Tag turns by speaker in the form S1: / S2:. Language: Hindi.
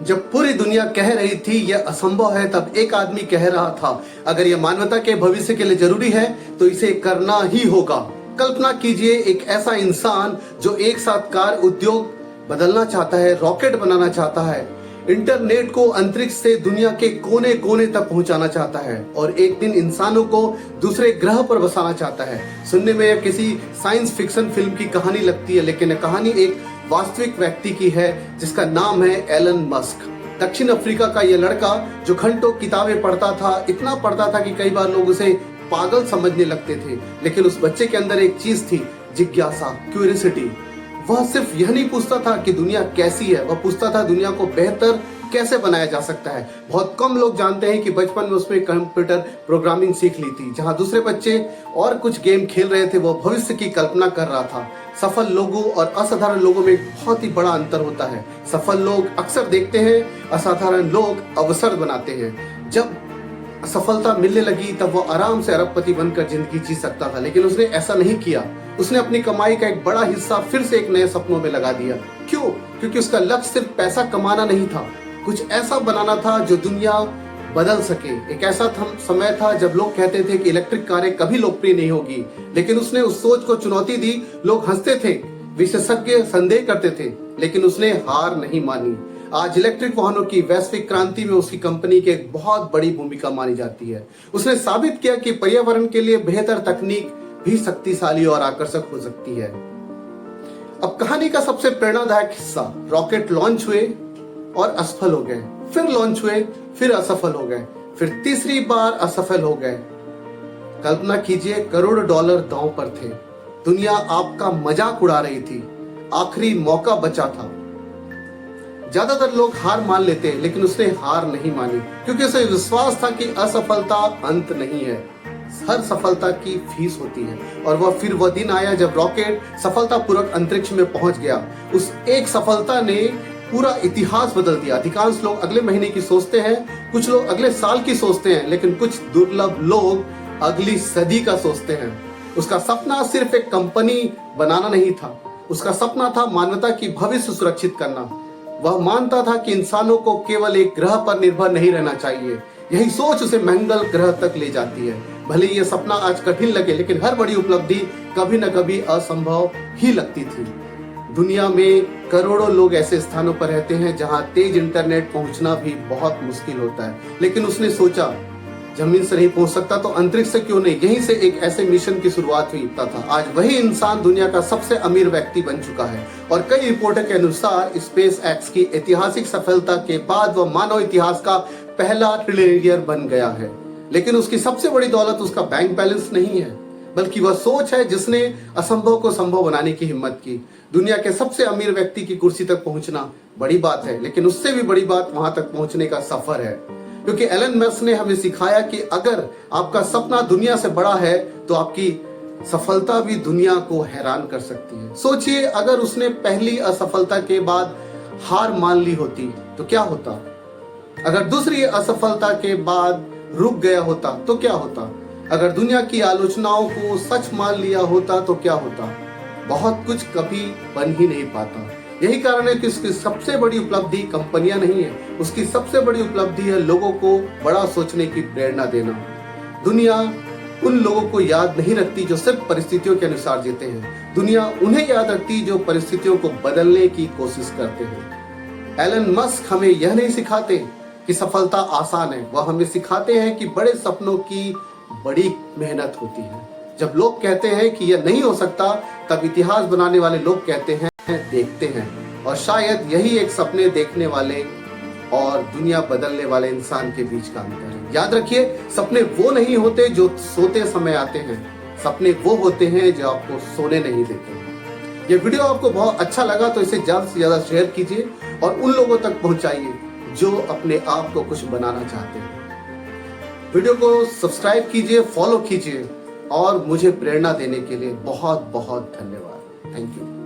S1: जब पूरी दुनिया कह रही थी यह असंभव है, तब एक आदमी कह रहा था, अगर यह मानवता के भविष्य के लिए जरूरी है तो इसे करना ही होगा। कल्पना कीजिए एक ऐसा इंसान जो एक साथ कार उद्योग बदलना चाहता है, रॉकेट बनाना चाहता है, इंटरनेट को अंतरिक्ष से दुनिया के कोने कोने तक पहुंचाना चाहता है और एक दिन इंसानों को दूसरे ग्रह पर बसाना चाहता है। सुनने में यह किसी साइंस फिक्शन फिल्म की कहानी लगती है, लेकिन यह कहानी एक वास्तविक व्यक्ति की है जिसका नाम है एलन मस्क। दक्षिण अफ्रीका का यह लड़का जो घंटों किताबें पढ़ता था, इतना पढ़ता था कि कई बार लोग उसे पागल समझने लगते थे, लेकिन उस बच्चे के अंदर एक चीज थी, जिज्ञासा, क्यूरियोसिटी। वह सिर्फ यह नहीं पूछता था कि दुनिया कैसी है, वह पूछता था दुनिया को बेहतर कैसे बनाया जा सकता है। बहुत कम लोग जानते हैं कि बचपन में उसने कंप्यूटर प्रोग्रामिंग सीख ली थी। जहां दूसरे बच्चे और कुछ गेम खेल रहे थे, वह भविष्य की कल्पना कर रहा था। सफल लोगों और असाधारण लोगों में बहुत ही बड़ा अंतर होता है। सफल लोग अक्सर देखते हैं, असाधारण लोग अवसर बनाते हैं। जब सफलता मिलने लगी तब वो आराम से अरबपति बनकर जिंदगी जी सकता था, लेकिन उसने ऐसा नहीं किया। उसने अपनी कमाई का एक बड़ा हिस्सा फिर से एक नए सपनों में लगा दिया। क्यों? क्योंकि उसका लक्ष्य सिर्फ पैसा कमाना नहीं था, कुछ ऐसा बनाना था जो दुनिया बदल सके। एक ऐसा समय था जब लोग कहते थे कि इलेक्ट्रिक कारें कभी लोकप्रिय नहीं होगी, लेकिन उसने उस सोच को चुनौती दी। लोग हंसते थे, विशेषज्ञ संदेह करते थे, लेकिन उसने हार नहीं मानी। आज इलेक्ट्रिक वाहनों की वैश्विक क्रांति में उसकी कंपनी की एक बहुत बड़ी भूमिका मानी जाती है। उसने साबित किया कि पर्यावरण के लिए बेहतर तकनीक भी शक्तिशाली और आकर्षक हो सकती है। अब कहानी का सबसे प्रेरणादायक हिस्सा, रॉकेट लॉन्च हुए और असफल हो गए, फिर लॉन्च हुए, फिर असफल हो गए, फिर तीसरी बार असफल हो गए। कल्पना कीजिए, करोड़ डॉलर दांव पर थे, दुनिया आपका मजाक उड़ा रही थी, आखिरी मौका बचा था। ज्यादातर लोग हार मान लेते, लेकिन उसने हार नहीं मानी, क्योंकि उसे विश्वास था कि असफलता अंत नहीं है, हर सफलता की फीस होती है। और वह दिन आया जब रॉकेट सफलतापूर्वक अंतरिक्ष में पहुंच गया। उस एक सफलता ने पूरा इतिहास बदल दिया। अधिकांश लोग अगले महीने की सोचते हैं, कुछ लोग अगले साल की सोचते हैं, लेकिन कुछ दुर्लभ लोग अगली सदी का सोचते हैं। उसका सपना सिर्फ एक कंपनी बनाना नहीं था, उसका सपना था मानवता की भविष्य सुरक्षित करना। वह मानता था कि इंसानों को केवल एक ग्रह पर निर्भर नहीं रहना चाहिए। यही सोच उसे मंगल ग्रह तक ले जाती है। भले ये सपना आज कठिन लगे, लेकिन हर बड़ी उपलब्धि कभी न कभी असंभव ही लगती थी। दुनिया में करोड़ों लोग ऐसे स्थानों पर रहते हैं जहां तेज इंटरनेट पहुंचना भी बहुत मुश्किल होता है, लेकिन उसने सोचा जमीन से नहीं पहुंच सकता तो अंतरिक्ष से क्यों नहीं। यहीं से एक ऐसे मिशन की शुरुआत हुई था। आज वही इंसान दुनिया का सबसे अमीर व्यक्ति बन चुका है और कई रिपोर्टर के अनुसार स्पेस एक्स की ऐतिहासिक सफलता के बाद वह मानव इतिहास का पहला ट्रिलियनियर बन गया है। लेकिन उसकी सबसे बड़ी दौलत उसका बैंक बैलेंस नहीं है, बल्कि वह सोच है जिसने असंभव को संभव बनाने की हिम्मत की। दुनिया के सबसे अमीर व्यक्ति की कुर्सी तक पहुंचना बड़ी बात है, लेकिन उससे भी बड़ी बात वहां तक पहुंचने का सफर है। क्योंकि एलन मस्क ने हमें सिखाया कि अगर आपका सपना दुनिया से बड़ा है तो आपकी सफलता भी दुनिया को हैरान कर सकती है। सोचिए, अगर उसने पहली असफलता के बाद हार मान ली होती तो क्या होता? अगर दूसरी असफलता के बाद रुक गया होता तो क्या होता? अगर दुनिया की आलोचनाओं को सच मान लिया होता तो क्या होता? बहुत कुछ कभी बन ही नहीं पाता। यही कारण है कि उसकी सबसे बड़ी उपलब्धि कंपनियां नहीं है, उसकी सबसे बड़ी उपलब्धि है लोगों को बड़ा सोचने की प्रेरणा देना। दुनिया उन लोगों को याद नहीं रखती जो सिर्फ परिस्थितियों के अनुसार जीते हैं, दुनिया उन्हें याद रखती जो परिस्थितियों को बदलने की कोशिश करते हैं। एलन मस्क हमें यह नहीं सिखाते कि सफलता आसान है, वह हमें सिखाते हैं कि बड़े सपनों की बड़ी मेहनत होती है। जब लोग कहते हैं कि यह नहीं हो सकता, तब इतिहास बनाने वाले लोग कहते हैं देखते हैं। और शायद यही एक सपने देखने वाले और दुनिया बदलने वाले इंसान के बीच का अंतर है। याद रखिए, सपने वो नहीं होते जो सोते समय आते हैं, सपने वो होते हैं जो आपको सोने नहीं देते। ये वीडियो आपको बहुत अच्छा लगा तो इसे ज्यादा से ज्यादा शेयर कीजिए और उन लोगों तक पहुंचाइए जो अपने आप को कुछ बनाना चाहते हैं। वीडियो को सब्सक्राइब कीजिए, फॉलो कीजिए और मुझे प्रेरणा देने के लिए बहुत बहुत धन्यवाद। Thank you.